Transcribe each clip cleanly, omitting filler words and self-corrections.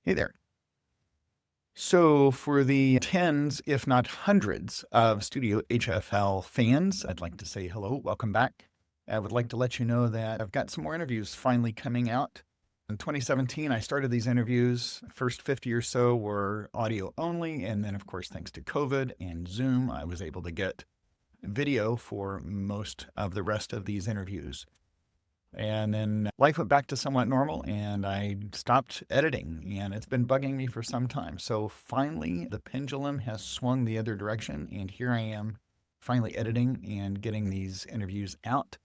Hey there. So, for the tens, if not hundreds, of Studio HFL fans, I'd like to say hello, welcome back. I would like to let you know that I've got some more interviews finally coming out. In 2017, I started these interviews. First 50 or so were audio only, and then, of course, thanks to COVID and Zoom, I was able to get video for most of the rest of these interviews. And then life went back to somewhat normal and I stopped editing, and it's been bugging me for some time. So finally, the pendulum has swung the other direction, and here I am finally editing and getting these interviews out.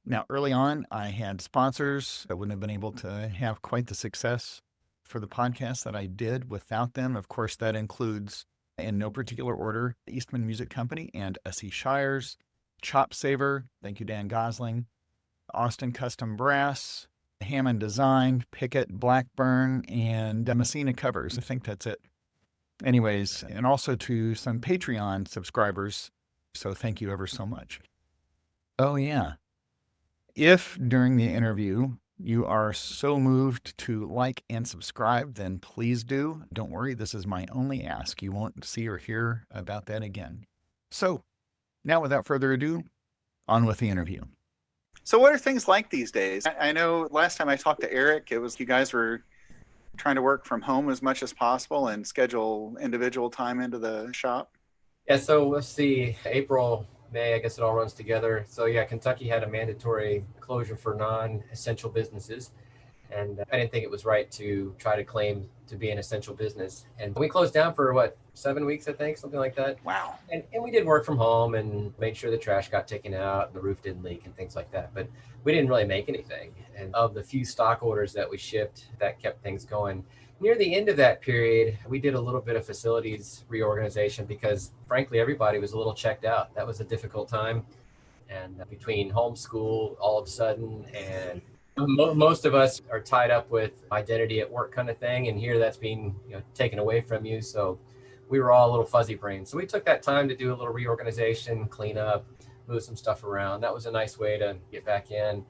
Now, early on, I had sponsors. I wouldn't have been able to have quite the success for the podcast that I did without them. Of course, that includes, in no particular order, Eastman Music Company and SE Shires, Chop Saver. Thank you, Dan Gosling. Austin Custom Brass, Hammond Design, Pickett, Blackburn, and Messina Covers. I think that's it. Anyways, and also to some Patreon subscribers. So thank you ever so much. Oh, yeah. If during the interview you are so moved to like and subscribe, then please do. Don't worry, this is my only ask. You won't see or hear about that again. So now, without further ado, on with the interview. So what are things like these days? I know last time I talked to Eric, it was you guys were trying to work from home as much as possible and schedule individual time into the shop. Yeah, so let's see, April, May, I guess it all runs together. So yeah, Kentucky had a mandatory closure for non-essential businesses. And I didn't think it was right to try to claim to be an essential business. And we closed down for 7 weeks, I think, something like that. Wow. And we did work from home and made sure the trash got taken out and the roof didn't leak and things like that. But we didn't really make anything. And of the few stock orders that we shipped, that kept things going. Near the end of that period, we did a little bit of facilities reorganization because, frankly, everybody was a little checked out. That was a difficult time. And between homeschool all of a sudden and most of us are tied up with identity at work kind of thing, and here that's being taken away from you. So we were all a little fuzzy brained. So we took that time to do a little reorganization, clean up, move some stuff around. That was a nice way to get back in.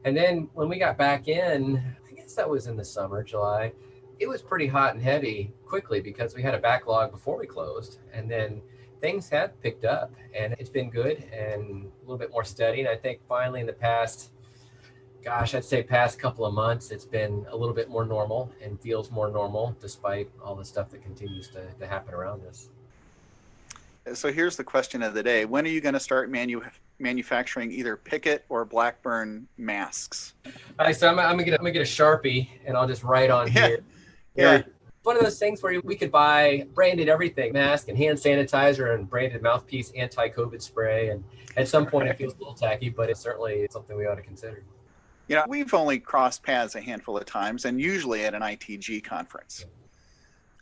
And then when we got back in, I guess that was in the summer, July, it was pretty hot and heavy quickly because we had a backlog before we closed. And then things have picked up and it's been good and a little bit more steady. And I think finally in the past couple of months, it's been a little bit more normal and feels more normal despite all the stuff that continues to happen around us. So here's the question of the day. When are you going to start manufacturing either Pickett or Blackburn masks? All right, so I'm gonna get a Sharpie and I'll just write on here. Yeah. One of those things where we could buy branded everything, mask and hand sanitizer and branded Mouthpiece anti-COVID spray. And at some point it feels a little tacky, but it's certainly something we ought to consider. We've only crossed paths a handful of times, and usually at an ITG conference.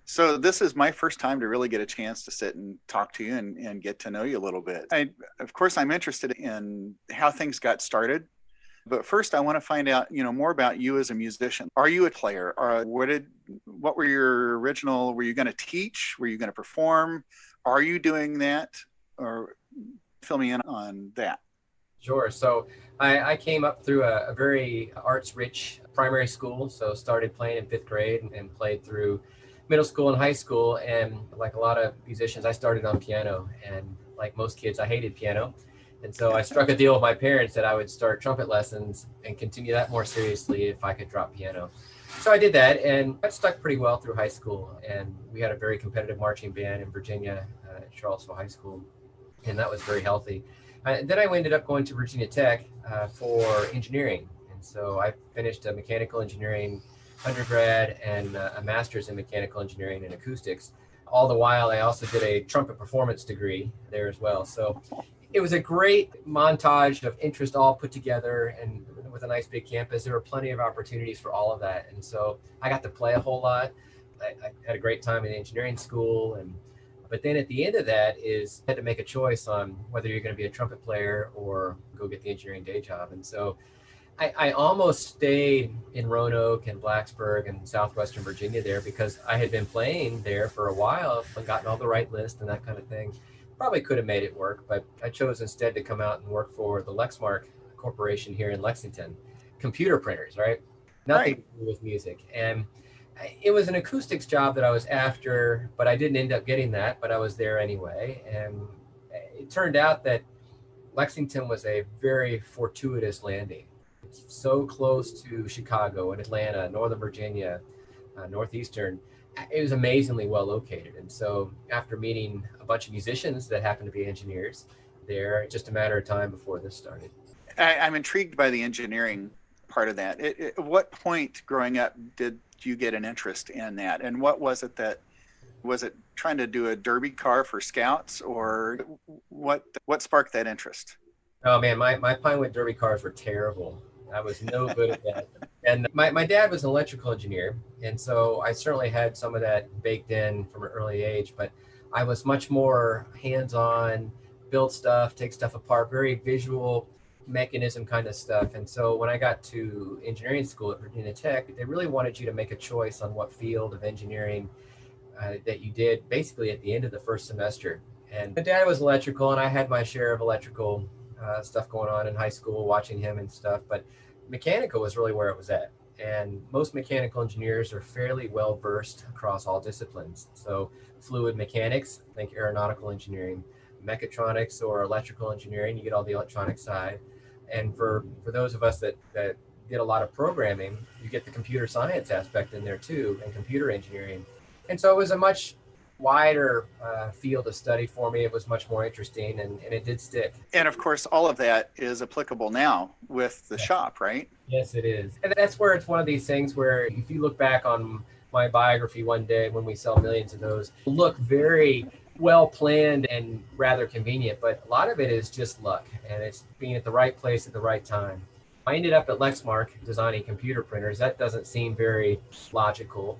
So this is my first time to really get a chance to sit and talk to you and get to know you a little bit. Of course, I'm interested in how things got started. But first, I want to find out, more about you as a musician. Are you a player? Or what were your original? Were you going to teach? Were you going to perform? Are you doing that? Or fill me in on that. Sure. So I came up through a very arts-rich primary school. So started playing in 5th grade and played through middle school and high school. And like a lot of musicians, I started on piano. And like most kids, I hated piano. And so I struck a deal with my parents that I would start trumpet lessons and continue that more seriously if I could drop piano. So I did that, and that stuck pretty well through high school. And we had a very competitive marching band in Virginia at Charlottesville High School. And that was very healthy. Then I ended up going to Virginia Tech for engineering. And so I finished a mechanical engineering undergrad and a master's in mechanical engineering and acoustics. All the while, I also did a trumpet performance degree there as well. So it was a great montage of interest all put together, and with a nice big campus, there were plenty of opportunities for all of that. And so I got to play a whole lot. I had a great time in engineering school, but then at the end of that I had to make a choice on whether you're going to be a trumpet player or go get the engineering day job. And so I almost stayed in Roanoke and Blacksburg and southwestern Virginia there because I had been playing there for a while and gotten all the right list and that kind of thing. Probably could have made it work, but I chose instead to come out and work for the Lexmark Corporation here in Lexington. Computer printers, right? Nothing to do with music. And It was an acoustics job that I was after, but I didn't end up getting that, but I was there anyway. And it turned out that Lexington was a very fortuitous landing. It's so close to Chicago and Atlanta, Northern Virginia, Northeastern. It was amazingly well located. And so after meeting a bunch of musicians that happened to be engineers there, just a matter of time before this started. I'm intrigued by the engineering part of that. At what point growing up did you get an interest in that? And what was it was it trying to do a derby car for scouts, or what sparked that interest? Oh man, my Pinewood Derby cars were terrible. I was no good at that. And my dad was an electrical engineer. And so I certainly had some of that baked in from an early age, but I was much more hands-on, build stuff, take stuff apart, very visual mechanism kind of stuff. And so when I got to engineering school at Virginia Tech, they really wanted you to make a choice on what field of engineering that you did basically at the end of the first semester. And my dad was electrical, and I had my share of electrical stuff going on in high school, watching him and stuff. But mechanical was really where it was at. And most mechanical engineers are fairly well versed across all disciplines. So fluid mechanics, think aeronautical engineering, mechatronics or electrical engineering, you get all the electronic side. And for those of us that did a lot of programming, you get the computer science aspect in there too, and computer engineering. And so it was a much wider field of study for me. It was much more interesting, and it did stick. And of course, all of that is applicable now with the shop, right? Yes, it is. And that's where it's one of these things where if you look back on my biography one day when we sell millions of those, look very well planned and rather convenient, but a lot of it is just luck, and it's being at the right place at the right time. I ended up at Lexmark designing computer printers. That doesn't seem very logical,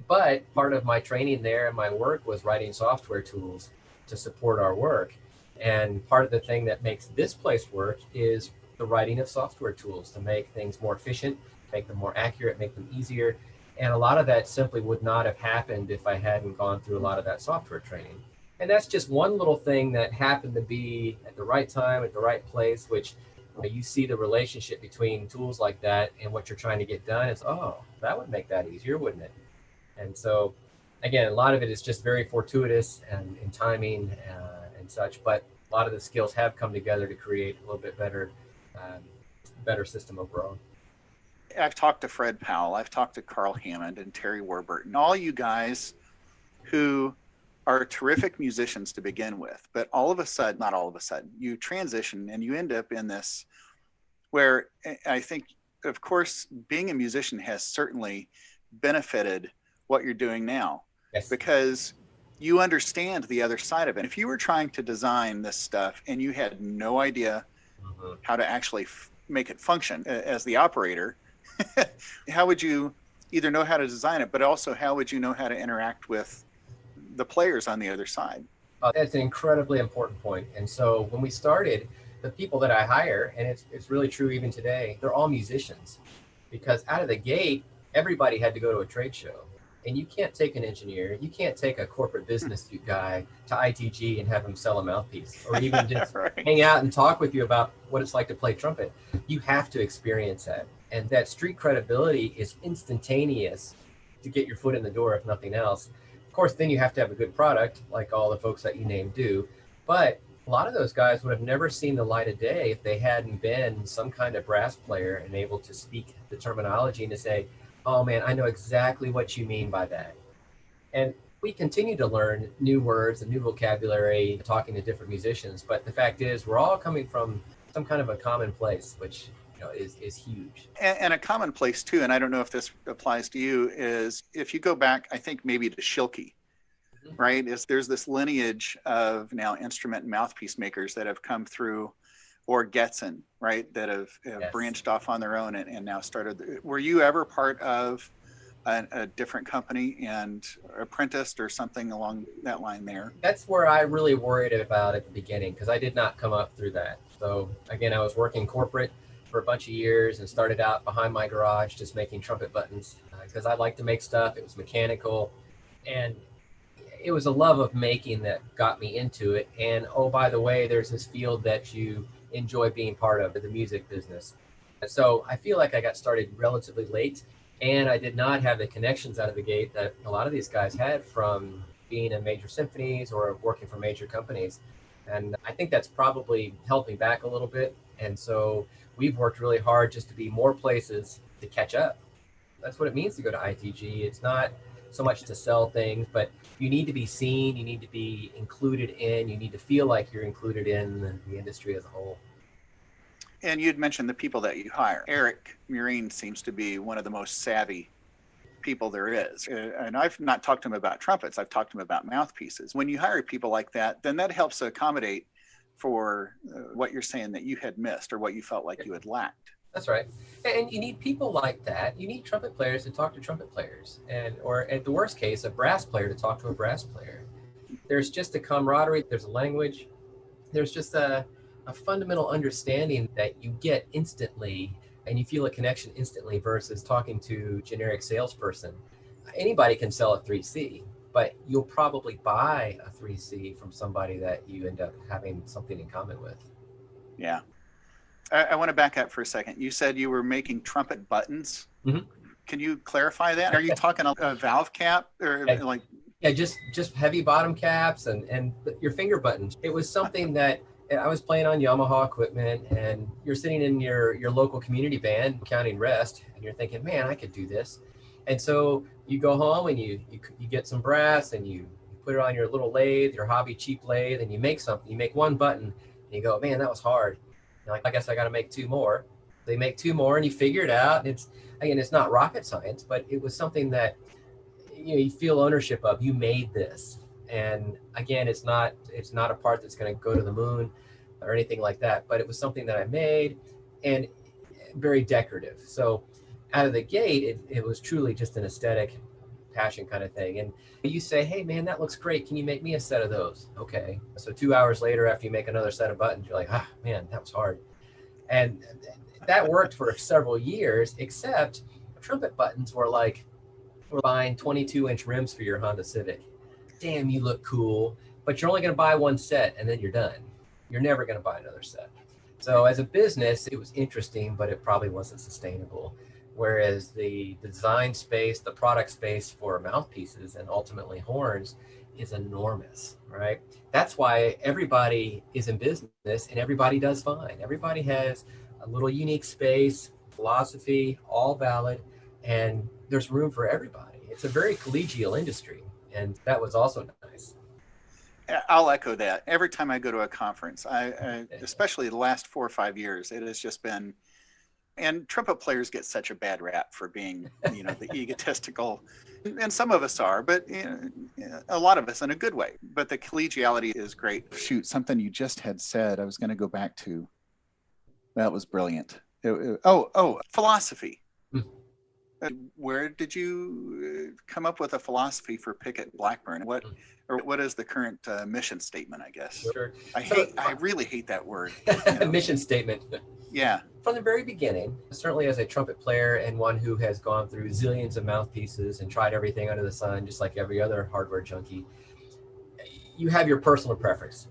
but part of my training there and my work was writing software tools to support our work. And part of the thing that makes this place work is the writing of software tools to make things more efficient, make them more accurate, make them easier. And a lot of that simply would not have happened if I hadn't gone through a lot of that software training. And that's just one little thing that happened to be at the right time, at the right place, which you see the relationship between tools like that and what you're trying to get done. It's, oh, that would make that easier, wouldn't it? And so, again, a lot of it is just very fortuitous and in timing and such, but a lot of the skills have come together to create a little bit better system overall. I've talked to Fred Powell, I've talked to Carl Hammond and Terry Warburton, all you guys who are terrific musicians to begin with, but all of a sudden, not all of a sudden, you transition and you end up in this where I think, of course, being a musician has certainly benefited what you're doing now. Yes. Because you understand the other side of it. If you were trying to design this stuff and you had no idea how to actually make it function as the operator, how would you either know how to design it, but also how would you know how to interact with the players on the other side? That's an incredibly important point. And so when we started, the people that I hire, and it's really true even today, they're all musicians, because out of the gate, everybody had to go to a trade show. And you can't take an engineer, you can't take a corporate business suit guy to ITG and have him sell a mouthpiece, or even just Right. hang out and talk with you about what it's like to play trumpet. You have to experience that. And that street credibility is instantaneous to get your foot in the door, if nothing else. Of course, then you have to have a good product, like all the folks that you named do. But a lot of those guys would have never seen the light of day if they hadn't been some kind of brass player and able to speak the terminology and to say, oh man, I know exactly what you mean by that. And we continue to learn new words and new vocabulary, talking to different musicians. But the fact is, we're all coming from some kind of a common place, which is huge. And a common place too, and I don't know if this applies to you, is if you go back, I think maybe to Schilke, right? There's this lineage of now instrument and mouthpiece makers that have come through, or Getzen, right, that have Yes. branched off on their own and now started. Were you ever part of a different company and apprenticed or something along that line there? That's where I really worried about at the beginning, because I did not come up through that. So again, I was working corporate for a bunch of years and started out behind my garage just making trumpet buttons because I like to make stuff. It was mechanical, and it was a love of making that got me into it. And oh, by the way, there's this field that you enjoy being part of, the music business. So I feel like I got started relatively late, And I did not have the connections out of the gate that a lot of these guys had from being in major symphonies or working for major companies. And I think that's probably held me back a little bit. And so we've worked really hard just to be more places to catch up. That's what it means to go to ITG. It's not so much to sell things, but you need to be seen, you need to be included in, you need to feel like you're included in the industry as a whole. And you'd mentioned the people that you hire. Eric Murine seems to be one of the most savvy people there is. And I've not talked to him about trumpets. I've talked to him about mouthpieces. When you hire people like that, then that helps accommodate for what you're saying that you had missed or what you felt like you had lacked. That's right. And you need people like that. You need trumpet players to talk to trumpet players, or at the worst case, a brass player to talk to a brass player. There's just a camaraderie. There's a language. There's just a fundamental understanding that you get instantly, and you feel a connection instantly versus talking to a generic salesperson. Anybody can sell a 3C, but you'll probably buy a 3C from somebody that you end up having something in common with. Yeah. I want to back up for a second. You said you were making trumpet buttons. Mm-hmm. Can you clarify that? Are you talking a valve cap or like? Yeah, just heavy bottom caps and your finger buttons. It was something that I was playing on Yamaha equipment, and you're sitting in your local community band counting rest, and you're thinking, man, I could do this. And so you go home and you get some brass and you put it on your little lathe, your hobby cheap lathe, and you make something. You make one button and you go, man, that was hard. You're like, I guess I got to make two more. They make two more and you figure it out. And it's not rocket science, but it was something that you feel ownership of. You made this. And again, it's not a part that's going to go to the moon or anything like that, but it was something that I made and very decorative. So out of the gate, it was truly just an aesthetic passion kind of thing. And you say, hey man, that looks great. Can you make me a set of those? Okay. So 2 hours later, after you make another set of buttons, you're like, man, that was hard. And that worked for several years, except trumpet buttons were like, we're buying 22-inch rims for your Honda Civic. Damn, you look cool, but you're only going to buy one set and then you're done. You're never going to buy another set. So as a business, it was interesting, but it probably wasn't sustainable. Whereas the design space, the product space for mouthpieces and ultimately horns is enormous, right? That's why everybody is in business and everybody does fine. Everybody has a little unique space, philosophy, all valid, and there's room for everybody. It's a very collegial industry, and that was also nice. I'll echo that. Every time I go to a conference, I especially the last 4 or 5 years, it has just been, and trumpet players get such a bad rap for being, the egotistical, and some of us are, but a lot of us in a good way. But the collegiality is great. Shoot, something you just had said, I was going to go back to. That was brilliant. Philosophy. Where did you come up with a philosophy for Pickett Blackburn? What is the current mission statement, I guess? Sure. I really hate that word. Mission statement. Yeah. From the very beginning, certainly as a trumpet player and one who has gone through zillions of mouthpieces and tried everything under the sun, just like every other hardware junkie, you have your personal preference.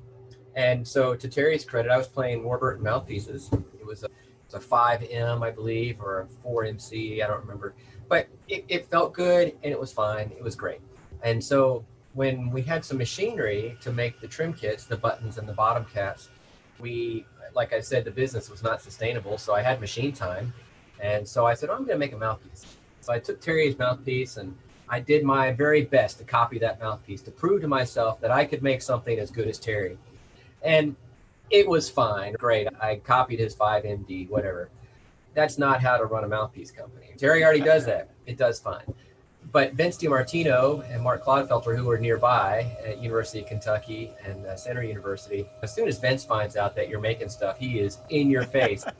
And so to Terry's credit, I was playing Warburton mouthpieces. It was a 5M, I believe, or a 4MC, I don't remember. But it felt good and it was fine. It was great. And so when we had some machinery to make the trim kits, the buttons and the bottom caps, like I said, the business was not sustainable. So I had machine time. And so I said, I'm going to make a mouthpiece. So I took Terry's mouthpiece and I did my very best to copy that mouthpiece to prove to myself that I could make something as good as Terry. And it was fine. Great. I copied his 5MD, whatever. That's not how to run a mouthpiece company. Terry already does that. It does fine. But Vince DiMartino and Mark Clodfelter, who were nearby at University of Kentucky and Center University, as soon as Vince finds out that you're making stuff, he is in your face. And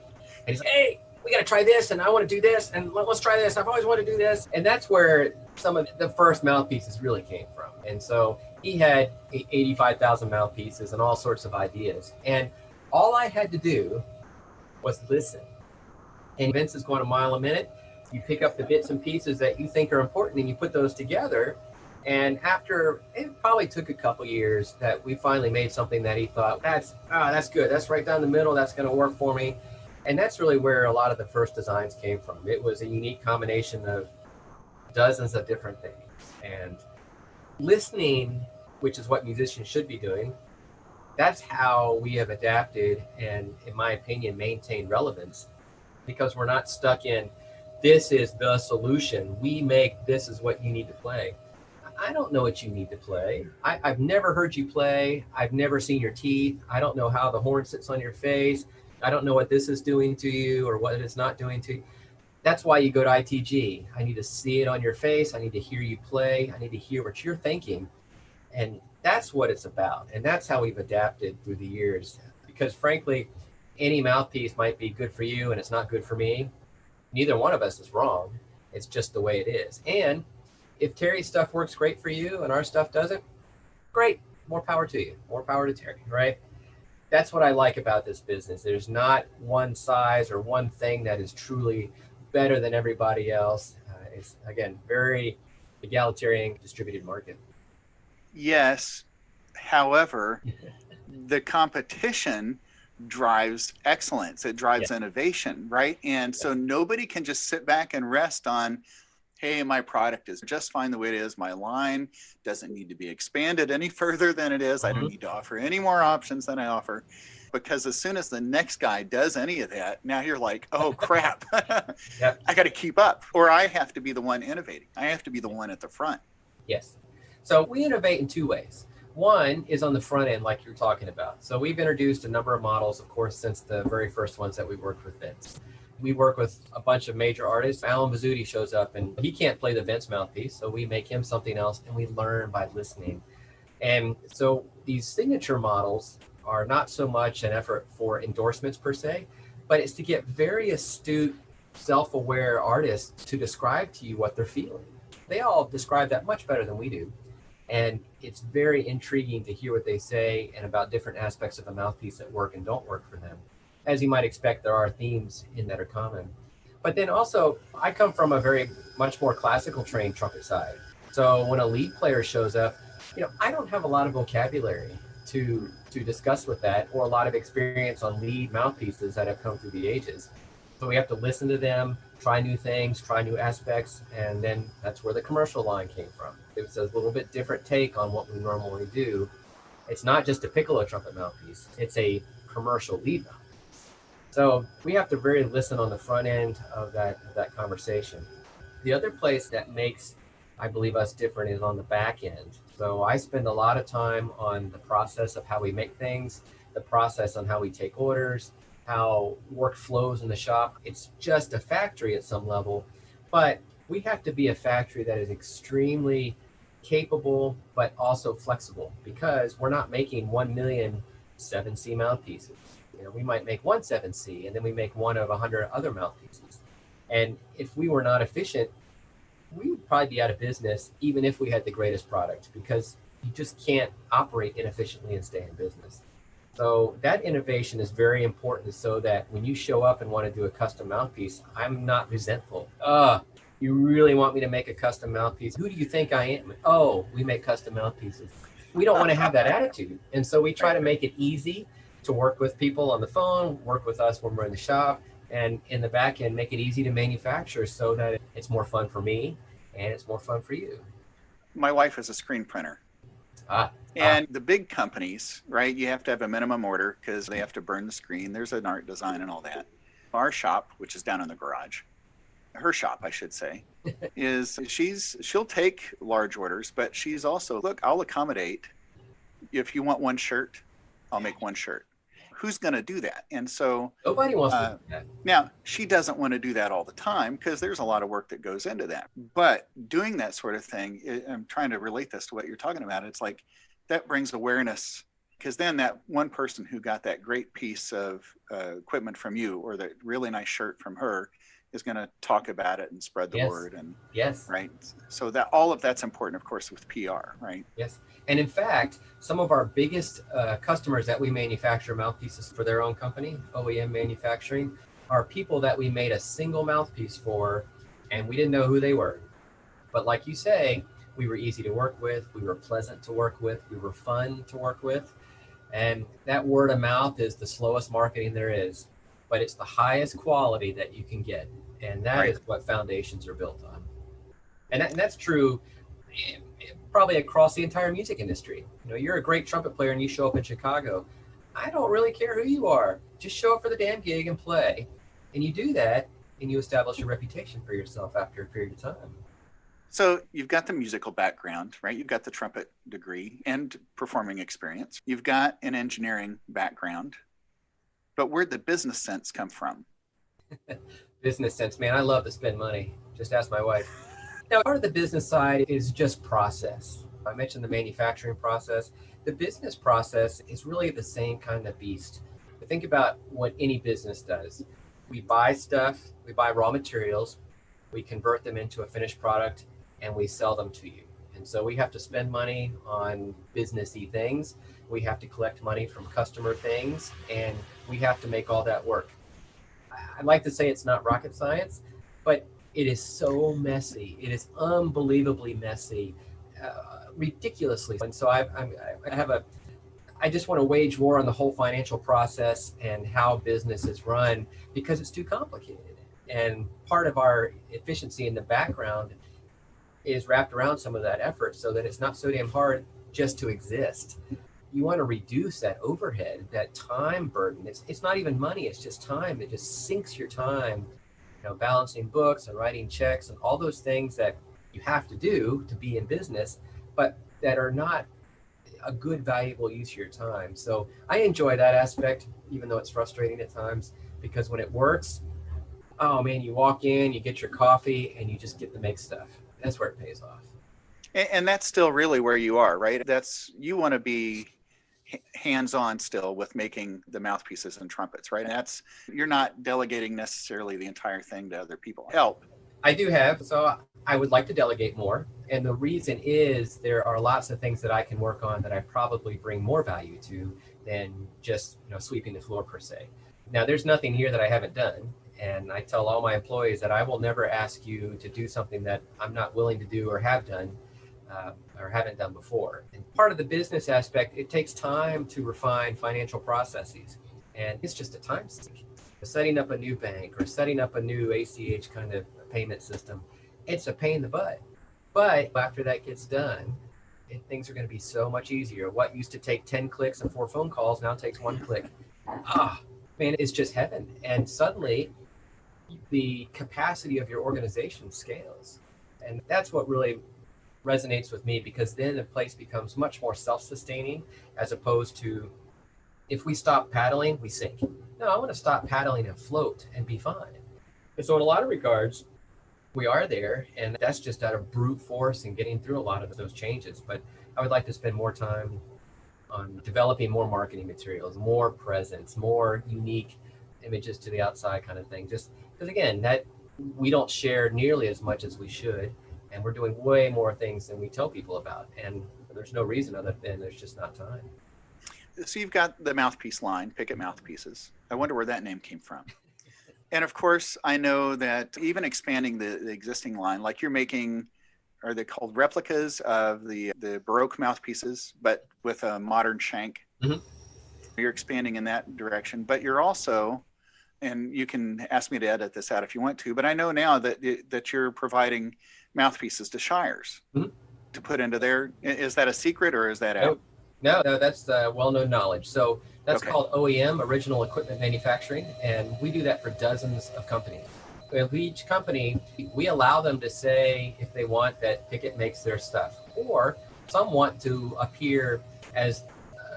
he's like, hey, we got to try this, and I want to do this, and let's try this. I've always wanted to do this. And that's where some of the first mouthpieces really came from. And so he had 85,000 mouthpieces and all sorts of ideas. And all I had to do was listen. And Vince is going a mile a minute. You pick up the bits and pieces that you think are important and you put those together. And after, it probably took a couple years that we finally made something that he thought, that's good. That's right down the middle. That's going to work for me. And that's really where a lot of the first designs came from. It was a unique combination of dozens of different things. And listening, which is what musicians should be doing, that's how we have adapted and, in my opinion, maintained relevance, because we're not stuck in, this is the solution. We make, this is what you need to play. I don't know what you need to play. I've never heard you play. I've never seen your teeth. I don't know how the horn sits on your face. I don't know what this is doing to you or what it's not doing to you. That's why you go to ITG. I need to see it on your face. I need to hear you play. I need to hear what you're thinking. And that's what it's about. And that's how we've adapted through the years. Because frankly, any mouthpiece might be good for you and it's not good for me. Neither one of us is wrong. It's just the way it is. And if Terry's stuff works great for you and our stuff doesn't, great, more power to you, more power to Terry, right? That's what I like about this business. There's not one size or one thing that is truly better than everybody else. It's, again, very egalitarian distributed market. Yes. However, the competition drives excellence. It drives innovation, right? And so nobody can just sit back and rest on, hey, my product is just fine the way it is. My line doesn't need to be expanded any further than it is. I don't need to offer any more options than I offer. Because as soon as the next guy does any of that, now you're like, oh, crap. I got to keep up, or I have to be the one innovating. I have to be the one at the front. Yes. So we innovate in two ways. One is on the front end, like you're talking about. So we've introduced a number of models, of course, since the very first ones that we worked with Vince. We work with a bunch of major artists. Alan Bazzuti shows up and he can't play the Vince mouthpiece. So we make him something else and we learn by listening. And so these signature models are not so much an effort for endorsements per se, but it's to get very astute, self-aware artists to describe to you what they're feeling. They all describe that much better than we do. And it's very intriguing to hear what they say and about different aspects of a mouthpiece that work and don't work for them. As you might expect, there are themes in that are common. But then also, I come from a very much more classical trained trumpet side. So when a lead player shows up, I don't have a lot of vocabulary to discuss with that, or a lot of experience on lead mouthpieces that have come through the ages. So we have to listen to them, try new things, try new aspects, and then that's where the commercial line came from. It's a little bit different take on what we normally do. It's not just a piccolo trumpet mouthpiece, it's a commercial lead mouthpiece. So we have to really listen on the front end of that conversation. The other place that makes, I believe, us different is on the back end. So I spend a lot of time on the process of how we make things, the process on how we take orders, how work flows in the shop. It's just a factory at some level, but we have to be a factory that is extremely capable, but also flexible, because we're not making 1 million 7C mouthpieces. We might make one 7C and then we make one of 100 other mouthpieces. And if we were not efficient, we would probably be out of business, even if we had the greatest product, because you just can't operate inefficiently and stay in business. So that innovation is very important, so that when you show up and want to do a custom mouthpiece, I'm not resentful. You really want me to make a custom mouthpiece? Who do you think I am? Oh, we make custom mouthpieces. We don't want to have that attitude. And so we try to make it easy to work with people on the phone, work with us when we're in the shop, and in the back end, make it easy to manufacture so that it's more fun for me and it's more fun for you. My wife is a screen printer. And the big companies, right, you have to have a minimum order because they have to burn the screen. There's an art design and all that. Our shop, which is down in the garage, her shop, I should say, she'll take large orders, but she's also, look, I'll accommodate. If you want one shirt, I'll make one shirt. Who's going to do that? And so nobody wants to do that. Now, she doesn't want to do that all the time because there's a lot of work that goes into that. But doing that sort of thing, I'm trying to relate this to what you're talking about. It's like that brings awareness, because then that one person who got that great piece of equipment from you, or that really nice shirt from her, is going to talk about it and spread the word. And right. So that all of that's important, of course, with PR, right? Yes. And in fact, some of our biggest customers that we manufacture mouthpieces for their own company, OEM Manufacturing, are people that we made a single mouthpiece for, and we didn't know who they were. But like you say, we were easy to work with, we were pleasant to work with, we were fun to work with. And that word of mouth is the slowest marketing there is, but it's the highest quality that you can get. And that is what foundations are built on. And that's true probably across the entire music industry. You're a great trumpet player and you show up in Chicago. I don't really care who you are. Just show up for the damn gig and play. And you do that, and you establish a reputation for yourself after a period of time. So you've got the musical background, right? You've got the trumpet degree and performing experience. You've got an engineering background. But where'd the business sense come from? Business sense, man. I love to spend money. Just ask my wife. Now, part of the business side is just process. I mentioned the manufacturing process. The business process is really the same kind of beast. Think about what any business does. We buy stuff, we buy raw materials, we convert them into a finished product, and we sell them to you. And so we have to spend money on businessy things. We have to collect money from customer things, and we have to make all that work. I'd like to say it's not rocket science, but it is so messy. It is unbelievably messy, ridiculously. And so I just want to wage war on the whole financial process and how business is run because it's too complicated. And part of our efficiency in the background is wrapped around some of that effort so that it's not so damn hard just to exist. You want to reduce that overhead, that time burden. It's not even money, it's just time. It just sinks your time, balancing books and writing checks and all those things that you have to do to be in business, but that are not a good, valuable use of your time. So I enjoy that aspect, even though it's frustrating at times, because when it works, oh man, you walk in, you get your coffee, and you just get to make stuff. That's where it pays off. And that's still really where you are, right? You want to be hands-on still with making the mouthpieces and trumpets, right? And you're not delegating necessarily the entire thing to other people. Help. I do have, so I would like to delegate more. And the reason is there are lots of things that I can work on that I probably bring more value to than just sweeping the floor per se. Now, there's nothing here that I haven't done. And I tell all my employees that I will never ask you to do something that I'm not willing to do or have done or haven't done before. And part of the business aspect, it takes time to refine financial processes. And it's just a time sink. Setting up a new bank or setting up a new ACH kind of payment system, it's a pain in the butt. But after that gets done, things are going to be so much easier. What used to take 10 clicks and 4 phone calls now takes 1 click. Man, it's just heaven. And suddenly the capacity of your organization scales. And that's what really resonates with me, because then the place becomes much more self-sustaining, as opposed to if we stop paddling, we sink. No, I want to stop paddling and float and be fine. And so in a lot of regards, we are there, and that's just out of brute force and getting through a lot of those changes. But I would like to spend more time on developing more marketing materials, more presence, more unique images to the outside kind of thing. Just because, again, that we don't share nearly as much as we should, and we're doing way more things than we tell people about. And there's no reason other than there's just not time. So you've got the mouthpiece line, Picket Mouthpieces. I wonder where that name came from. And of course, I know that even expanding the existing line, like you're making, are they called replicas of the Baroque mouthpieces, but with a modern shank? Mm-hmm. You're expanding in that direction, but you're also, and you can ask me to edit this out if you want to, but I know now that you're providing mouthpieces to Shires to put into their, is that a secret or is that out? No, that's well-known knowledge. So that's called OEM, Original Equipment Manufacturing, and we do that for dozens of companies. With each company, we allow them to say if they want that Pickett makes their stuff, or some want to appear as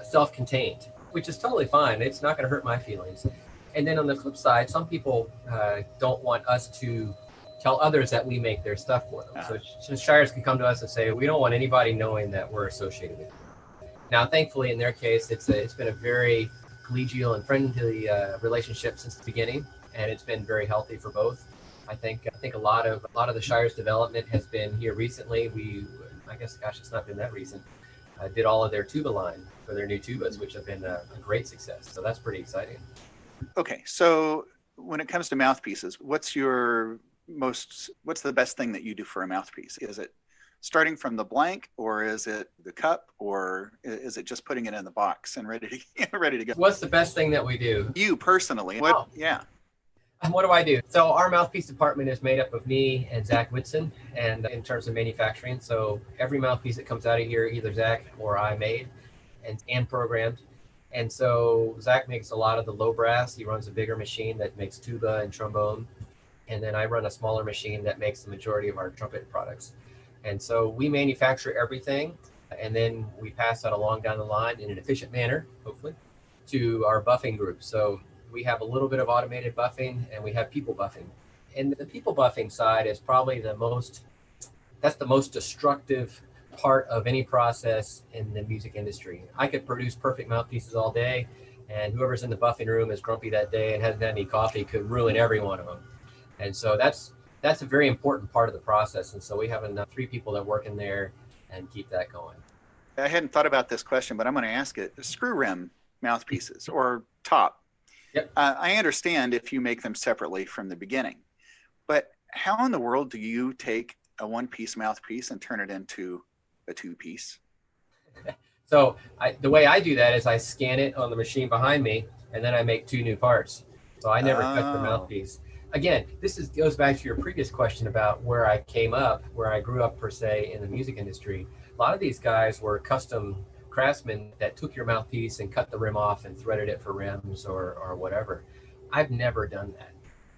self-contained, which is totally fine. It's not going to hurt my feelings. And then on the flip side, some people don't want us to tell others that we make their stuff for them. So Shires can come to us and say, we don't want anybody knowing that we're associated with it. Now, thankfully, in their case, it's been a very collegial and friendly relationship since the beginning, and it's been very healthy for both. I think a lot of the Shires development has been here recently. It's not been that recent. Did all of their tuba line for their new tubas, which have been a great success. So that's pretty exciting. Okay, so when it comes to mouthpieces, what's the best thing that you do for a mouthpiece? Is it starting from the blank, or is it the cup, or is it just putting it in the box and ready to go? What's the best thing that we do? You personally? Yeah. What do I do? So our mouthpiece department is made up of me and Zach Whitson, and in terms of manufacturing. So every mouthpiece that comes out of here, either Zach or I made and programmed. And so Zach makes a lot of the low brass. He runs a bigger machine that makes tuba and trombone. And then I run a smaller machine that makes the majority of our trumpet products. And so we manufacture everything, and then we pass that along down the line in an efficient manner, hopefully, to our buffing group. So we have a little bit of automated buffing, and we have people buffing. And the people buffing side is probably the most destructive part of any process in the music industry. I could produce perfect mouthpieces all day, and whoever's in the buffing room is grumpy that day and hasn't had any coffee could ruin every one of them. And so that's a very important part of the process. And so we have 3 people that work in there and keep that going. I hadn't thought about this question, but I'm going to ask it. Screw rim mouthpieces or top. Yep. I understand if you make them separately from the beginning, but how in the world do you take a one-piece mouthpiece and turn it into a 2-piece? So the way I do that is I scan it on the machine behind me, and then I make 2 new parts. So I never cut the mouthpiece. Again, goes back to your previous question about where I came up, where I grew up per se in the music industry. A lot of these guys were custom craftsmen that took your mouthpiece and cut the rim off and threaded it for rims or whatever. I've never done that.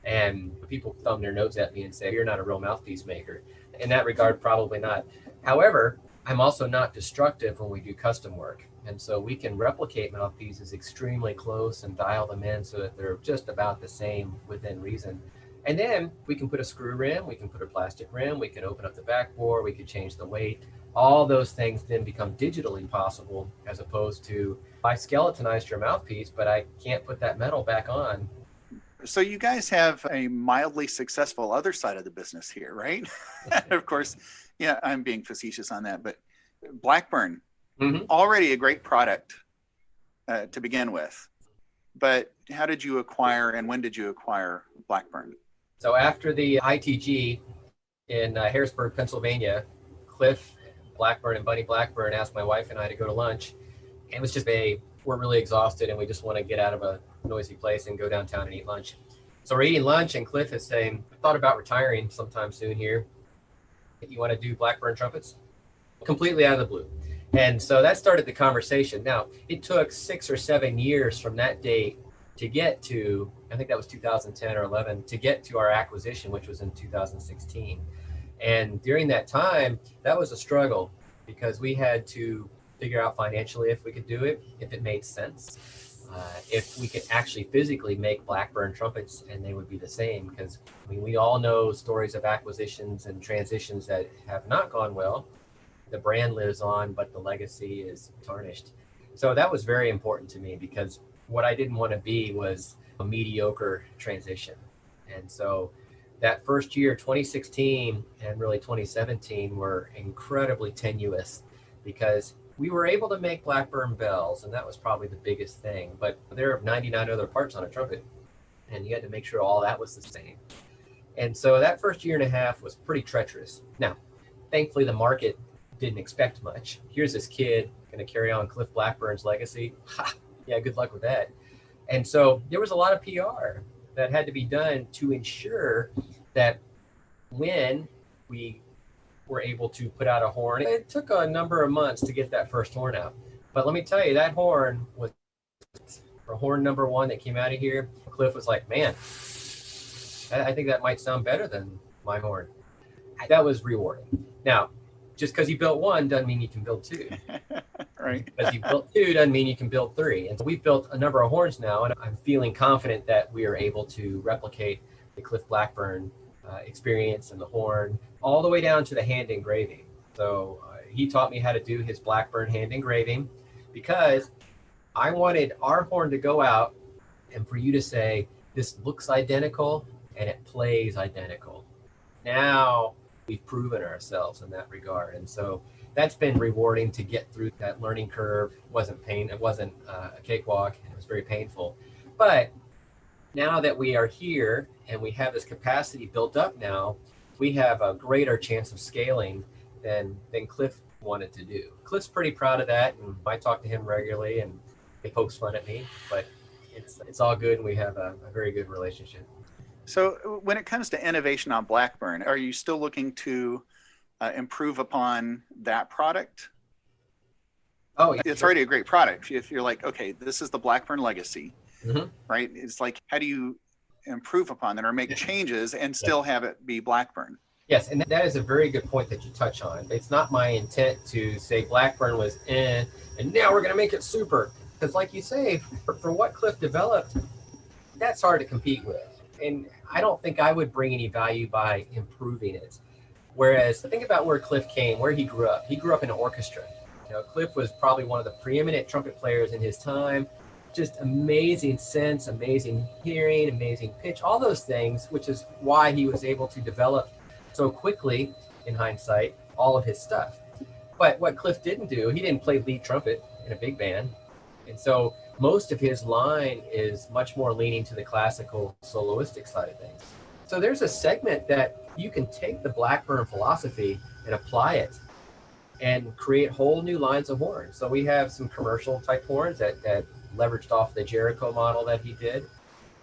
And people thumb their nose at me and say, you're not a real mouthpiece maker. In that regard, probably not. However, I'm also not destructive when we do custom work. And so we can replicate mouthpieces extremely close and dial them in so that they're just about the same within reason. And then we can put a screw rim, we can put a plastic rim, we can open up the backbore, we can change the weight. All those things then become digitally possible, as opposed to, I skeletonized your mouthpiece, but I can't put that metal back on. So you guys have a mildly successful other side of the business here, right? Of course, yeah, I'm being facetious on that, but Blackburn, already a great product to begin with. But how did you acquire and when did you acquire Blackburn? So after the ITG in Harrisburg, Pennsylvania, Cliff Blackburn and Bunny Blackburn asked my wife and I to go to lunch. And it was just we're really exhausted and we just want to get out of a noisy place and go downtown and eat lunch. So we're eating lunch and Cliff is saying, I thought about retiring sometime soon here. You want to do Blackburn Trumpets? Completely out of the blue. And so that started the conversation. Now, it took 6 or 7 years from that date to get to, I think that was 2010 or 11, to get to our acquisition, which was in 2016. And during that time, that was a struggle because we had to figure out financially if we could do it, if it made sense, if we could actually physically make Blackburn trumpets and they would be the same. Because I mean, we all know stories of acquisitions and transitions that have not gone well. The brand lives on, but the legacy is tarnished. So that was very important to me because what I didn't want to be was a mediocre transition. And so that first year, 2016 and really 2017 were incredibly tenuous because we were able to make Blackburn bells, and that was probably the biggest thing. But there are 99 other parts on a trumpet, and you had to make sure all that was the same. And so that first year and a half was pretty treacherous. Now, thankfully, the market didn't expect much. Here's this kid going to carry on Cliff Blackburn's legacy. Ha! Yeah, good luck with that. And so there was a lot of PR that had to be done to ensure that when we were able to put out a horn, it took a number of months to get that first horn out. But let me tell you, that horn was for horn number 1 that came out of here. Cliff was like, man, I think that might sound better than my horn. That was rewarding. Now, just because you built 1 doesn't mean you can build 2. Right. Because you built 2 doesn't mean you can build 3. And so we've built a number of horns now, and I'm feeling confident that we are able to replicate the Cliff Blackburn experience and the horn all the way down to the hand engraving. So he taught me how to do his Blackburn hand engraving because I wanted our horn to go out and for you to say, this looks identical and it plays identical. Now we've proven ourselves in that regard. And so that's been rewarding to get through that learning curve. It wasn't a cakewalk. It was very painful. But now that we are here and we have this capacity built up now, we have a greater chance of scaling than Cliff wanted to do. Cliff's pretty proud of that, and I talk to him regularly, and he pokes fun at me, but it's all good, and we have a very good relationship. So when it comes to innovation on Blackburn, are you still looking to improve upon that product? Oh, yeah, It's sure. already a great product. If you're like, okay, this is the Blackburn legacy, Mhm. right? It's like, how do you improve upon that or make changes and Yeah. still have it be Blackburn? Yes, and that is a very good point that you touch on. It's not my intent to say Blackburn was and now we're going to make it super. Because, like you say, for what Cliff developed, that's hard to compete with. And I don't think I would bring any value by improving it. Whereas, think about where Cliff came, where he grew up. He grew up in an orchestra. Cliff was probably one of the preeminent trumpet players in his time. Just amazing sense, amazing hearing, amazing pitch, all those things, which is why he was able to develop so quickly, in hindsight, all of his stuff. But what Cliff didn't do, he didn't play lead trumpet in a big band. And so most of his line is much more leaning to the classical soloistic side of things. So there's a segment that you can take the Blackburn philosophy and apply it and create whole new lines of horns. So we have some commercial type horns that leveraged off the Jericho model that he did.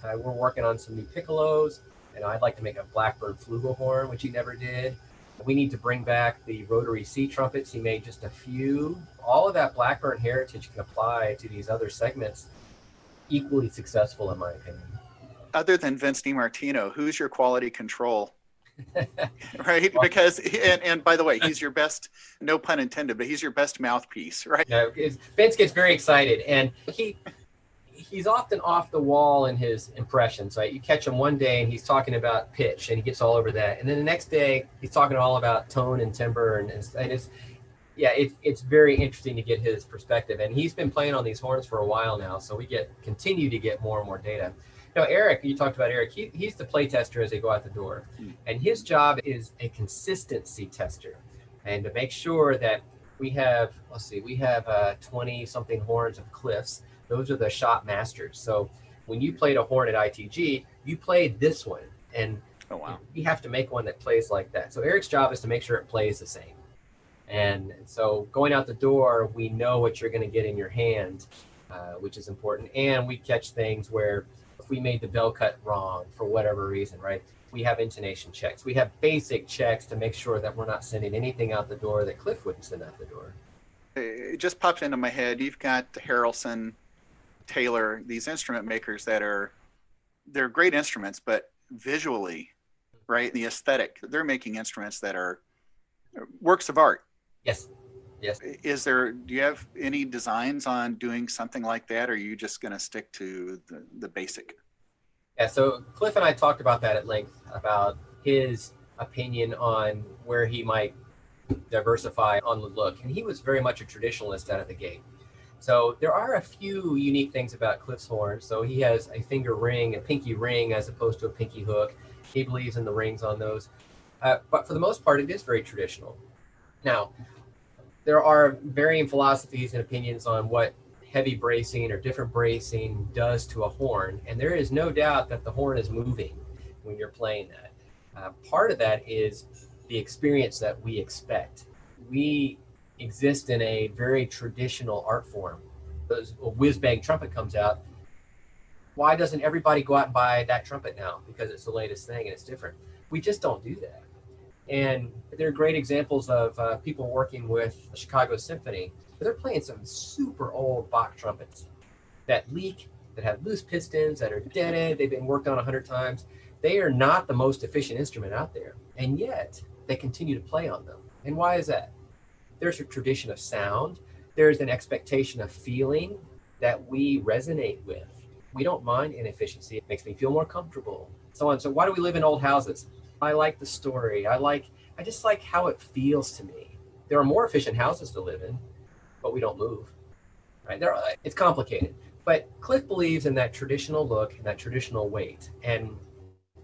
We're working on some new piccolos, and I'd like to make a Blackburn flugelhorn, which he never did. We need to bring back the rotary C trumpets. He made just a few. All of that Blackburn heritage can apply to these other segments, equally successful in my opinion. Other than Vince DiMartino, who's your quality control? Right? Because, and by the way, he's your best, no pun intended, but he's your best mouthpiece, right? No, Vince gets very excited, and he's often off the wall in his impressions, right? You catch him one day and he's talking about pitch and he gets all over that. And then the next day he's talking all about tone and timbre. And it's very interesting to get his perspective. And he's been playing on these horns for a while now. So we continue to get more and more data. Eric, you talked about Eric, he's the play tester as they go out the door. And his job is a consistency tester and to make sure that we have 20 something horns of Cliffs. Those are the shop masters. So when you played a horn at ITG, you played this one. And we have to make one that plays like that. So Eric's job is to make sure it plays the same. And so going out the door, we know what you're going to get in your hand, which is important. And we catch things where if we made the bell cut wrong for whatever reason, right? We have intonation checks. We have basic checks to make sure that we're not sending anything out the door that Cliff wouldn't send out the door. It just popped into my head. You've got Harrelson, Taylor, these instrument makers they're great instruments, but visually, right, the aesthetic, they're making instruments that are works of art. Yes. Do you have any designs on doing something like that, or are you just going to stick to the basic? Yeah, so Cliff and I talked about that at length, about his opinion on where he might diversify on the look. And he was very much a traditionalist out of the gate. So there are a few unique things about Cliff's horn. So he has a finger ring, a pinky ring, as opposed to a pinky hook. He believes in the rings on those. But for the most part, it is very traditional. Now, there are varying philosophies and opinions on what heavy bracing or different bracing does to a horn. And there is no doubt that the horn is moving when you're playing that. Part of that is the experience that we expect. We exist in a very traditional art form. As a whiz-bang trumpet comes out, why doesn't everybody go out and buy that trumpet now? Because it's the latest thing and it's different. We just don't do that. And there are great examples of people working with the Chicago Symphony. They're playing some super old Bach trumpets that leak, that have loose pistons, that are deaded. They've been worked on 100 times. They are not the most efficient instrument out there. And yet they continue to play on them. And why is that? There's a tradition of sound. There's an expectation of feeling that we resonate with. We don't mind inefficiency. It makes me feel more comfortable. So on. So why do we live in old houses? I like the story. I just like how it feels to me. There are more efficient houses to live in, but we don't move. Right? It's complicated. But Cliff believes in that traditional look and that traditional weight. And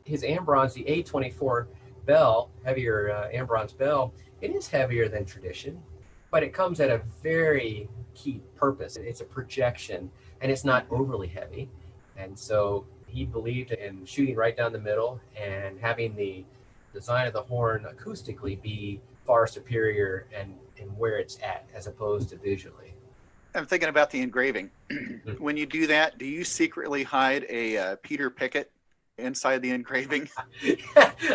his Ambrons, the A24 bell, heavier Ambrons bell, it is heavier than tradition, but it comes at a very key purpose. It's a projection, and it's not overly heavy. And so he believed in shooting right down the middle and having the design of the horn acoustically be far superior and where it's at, as opposed to visually. I'm thinking about the engraving. When you do that, do you secretly hide a Peter Pickett inside the engraving.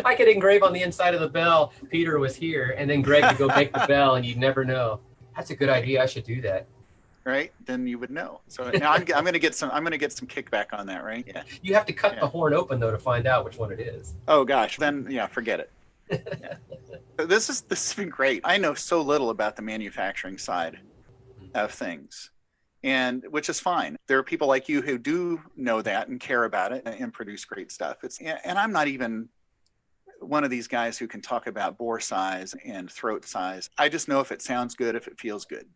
I could engrave on the inside of the bell, Peter was here, and then Greg could go make the bell, and you'd never know. That's a good idea. I should do that. Right? Then you would know. So now I'm going to get some kickback on that, right? Yeah. You have to cut the horn open though to find out which one it is. Oh gosh, then forget it. Yeah. This has been great. I know so little about the manufacturing side of things, and which is fine. There are people like you who do know that and care about it and produce great stuff. And I'm not even one of these guys who can talk about bore size and throat size. I just know if it sounds good, if it feels good.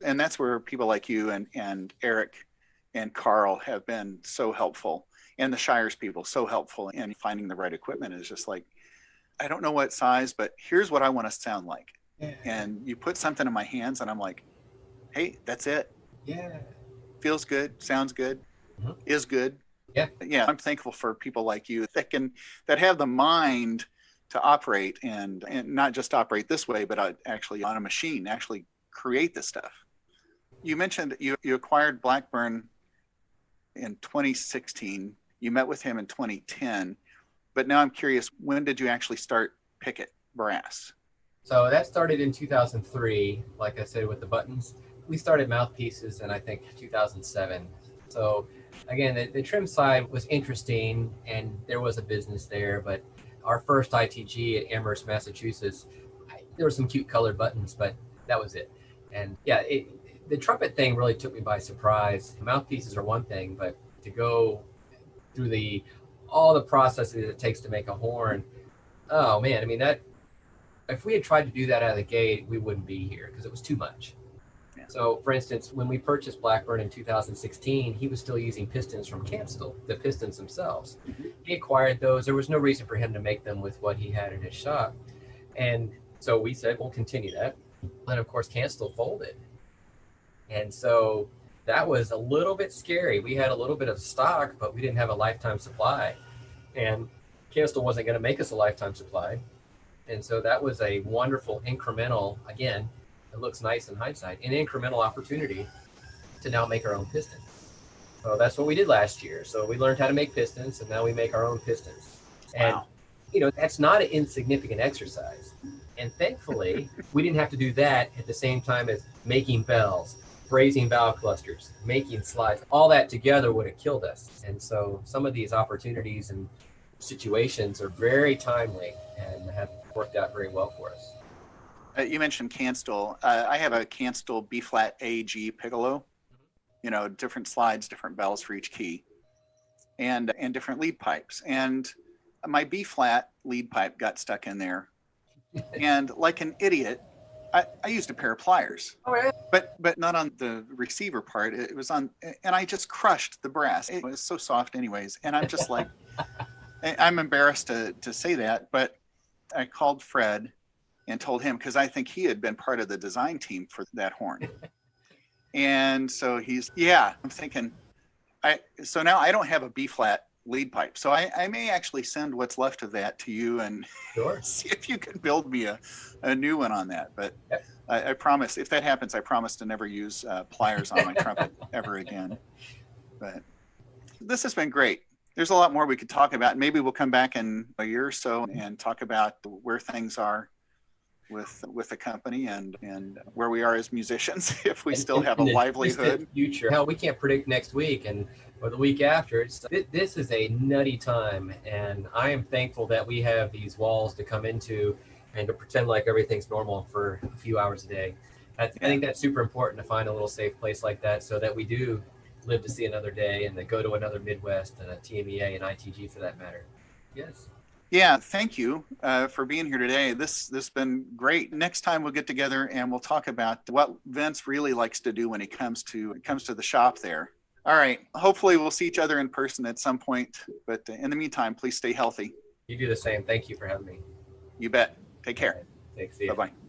And that's where people like you and Eric and Carl have been so helpful, and the Shires people so helpful in finding the right equipment. Is just like, I don't know what size, but here's what I want to sound like. Yeah. And you put something in my hands and I'm like, hey, that's it. Yeah. Feels good, sounds good, is good. Yeah. Yeah. I'm thankful for people like you that have the mind to operate and not just operate this way, but actually on a machine, actually create this stuff. You mentioned that you acquired Blackburn in 2016. You met with him in 2010. But now I'm curious, when did you actually start Pickett Brass? So that started in 2003, like I said, with the buttons. We started Mouthpieces in, I think, 2007. So again, the trim side was interesting, and there was a business there. But our first ITG at Amherst, Massachusetts, there were some cute colored buttons, but that was it. And yeah, the trumpet thing really took me by surprise. Mouthpieces are one thing, but to go through all the processes it takes to make a horn, oh man, I mean, that if we had tried to do that out of the gate, we wouldn't be here because it was too much. Yeah. So for instance, when we purchased Blackburn in 2016, he was still using pistons from Canstell, the pistons themselves. He acquired those. There was no reason for him to make them with what he had in his shop. And so we said, we'll continue that. And of course, Canstell folded. And so that was a little bit scary. We had a little bit of stock, but we didn't have a lifetime supply. And Canstell wasn't going to make us a lifetime supply. And so that was a wonderful incremental, again, it looks nice in hindsight, an incremental opportunity to now make our own pistons. So that's what we did last year. So we learned how to make pistons, and now we make our own pistons. And, that's not an insignificant exercise. And thankfully, we didn't have to do that at the same time as making bells, brazing valve clusters, making slides. All that together would have killed us. And so some of these opportunities and situations are very timely and have worked out very well for us. You mentioned Canstell. I have a Canstell B-flat AG piccolo, different slides, different bells for each key, and different lead pipes. And my B-flat lead pipe got stuck in there. And like an idiot, I used a pair of pliers, but not on the receiver part. It was on, and I just crushed the brass. It was so soft anyways. And I'm just like, I'm embarrassed to say that, but I called Fred and told him, because I think he had been part of the design team for that horn. And so I'm thinking, so now I don't have a B-flat lead pipe. So I may actually send what's left of that to you and see if you can build me a new one on that. But I promise, if that happens, I promise to never use pliers on my trumpet ever again. But this has been great. There's a lot more we could talk about. Maybe we'll come back in a year or so and talk about where things are with the company and where we are as musicians, if we still have a livelihood. Future. Hell, we can't predict next week or the week after. This is a nutty time, and I am thankful that we have these walls to come into and to pretend like everything's normal for a few hours a day. I think that's super important, to find a little safe place like that so that we do live to see another day and then go to another Midwest and a TMEA and ITG for that matter. Yes. Yeah, thank you for being here today. This has been great. Next time we'll get together and we'll talk about what Vince really likes to do when he comes to the shop there. All right. Hopefully we'll see each other in person at some point. But in the meantime, please stay healthy. You do the same. Thank you for having me. You bet. Take care. Thanks. See you. Bye-bye.